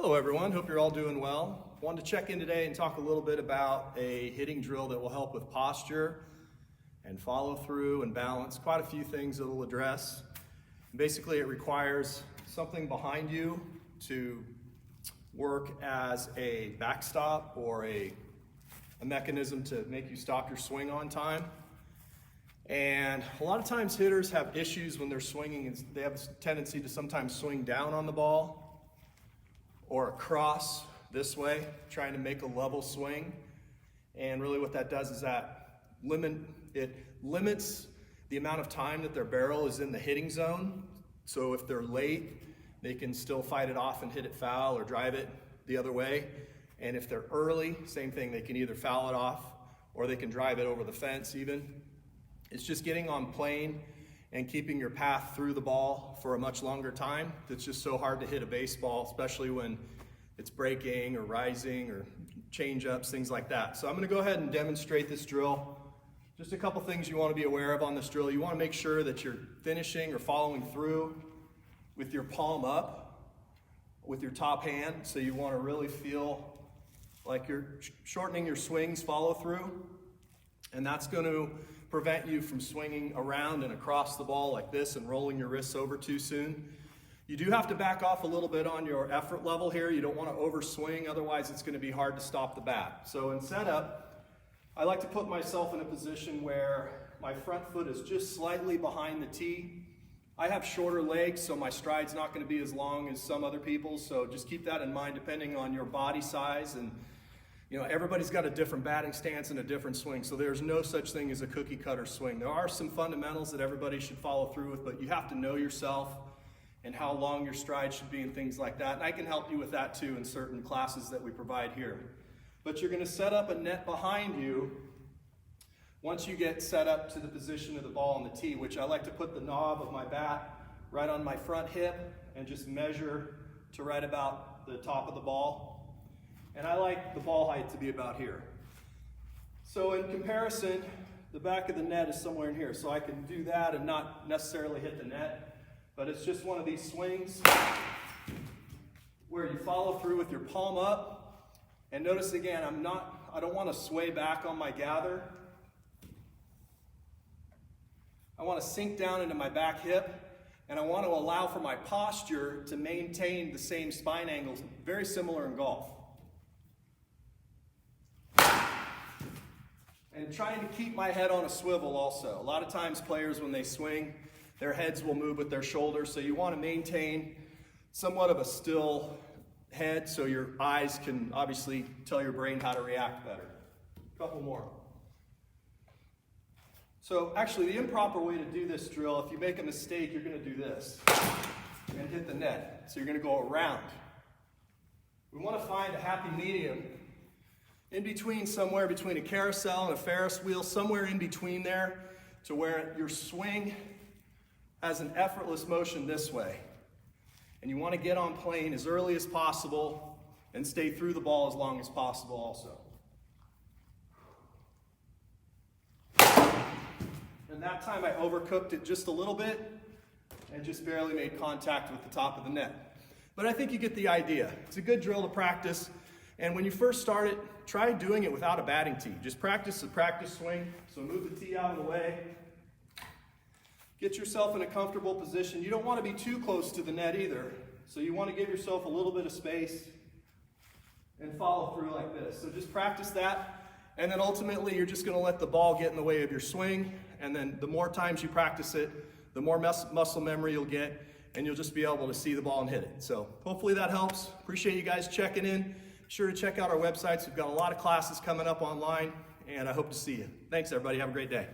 Hello everyone, hope you're all doing well. Wanted to check in today and talk a little bit about a hitting drill that will help with posture and follow through and balance. Quite a few things that it'll address. Basically it requires something behind you to work as a backstop or a mechanism to make you stop your swing on time. And a lot of times hitters have issues when they're swinging, and they have a tendency to sometimes swing down on the ball or across this way, trying to make a level swing. And really what that does is that it limits the amount of time that their barrel is in the hitting zone. So if they're late, they can still fight it off and hit it foul or drive it the other way. And if they're early, same thing, they can either foul it off or they can drive it over the fence even. It's just getting on plane and keeping your path through the ball for a much longer time. It's just so hard to hit a baseball, especially when it's breaking or rising or change-ups, things like that. So I'm gonna go ahead and demonstrate this drill. Just a couple things you wanna be aware of on this drill. You wanna make sure that you're finishing or following through with your palm up, with your top hand. So you wanna really feel like you're shortening your swings follow through. And that's gonna prevent you from swinging around and across the ball like this and rolling your wrists over too soon. You do have to back off a little bit on your effort level here. You don't want to overswing, otherwise it's going to be hard to stop the bat. So in setup, I like to put myself in a position where my front foot is just slightly behind the tee. I have shorter legs, so my stride's not going to be as long as some other people's, so just keep that in mind depending on your body size. And everybody's got a different batting stance and a different swing, so there's no such thing as a cookie cutter swing. There are some fundamentals that everybody should follow through with, but you have to know yourself and how long your stride should be and things like that. And I can help you with that too in certain classes that we provide here. But you're gonna set up a net behind you once you get set up to the position of the ball on the tee, which I like to put the knob of my bat right on my front hip and just measure to right about the top of the ball. And I like the ball height to be about here. So in comparison, the back of the net is somewhere in here. So I can do that and not necessarily hit the net, but it's just one of these swings where you follow through with your palm up. And notice again, I don't want to sway back on my gather. I want to sink down into my back hip, and I want to allow for my posture to maintain the same spine angles, very similar in golf. And trying to keep my head on a swivel also. A lot of times players, when they swing, their heads will move with their shoulders, so you want to maintain somewhat of a still head so your eyes can obviously tell your brain how to react better. A couple more. So actually the improper way to do this drill, if you make a mistake, you're going to do this and hit the net. So you're going to go around. We want to find a happy medium in between, somewhere between a carousel and a Ferris wheel, somewhere in between there, to where your swing has an effortless motion this way. And you want to get on plane as early as possible and stay through the ball as long as possible also. And that time I overcooked it just a little bit and just barely made contact with the top of the net. But I think you get the idea. It's a good drill to practice. And when you first start it, try doing it without a batting tee. Just practice the practice swing. So move the tee out of the way. Get yourself in a comfortable position. You don't want to be too close to the net either. So you want to give yourself a little bit of space and follow through like this. So just practice that. And then ultimately you're just going to let the ball get in the way of your swing. And then the more times you practice it, the more muscle memory you'll get, and you'll just be able to see the ball and hit it. So hopefully that helps. Appreciate you guys checking in. Sure to check out our websites. We've got a lot of classes coming up online, and I hope to see you. Thanks, everybody. Have a great day.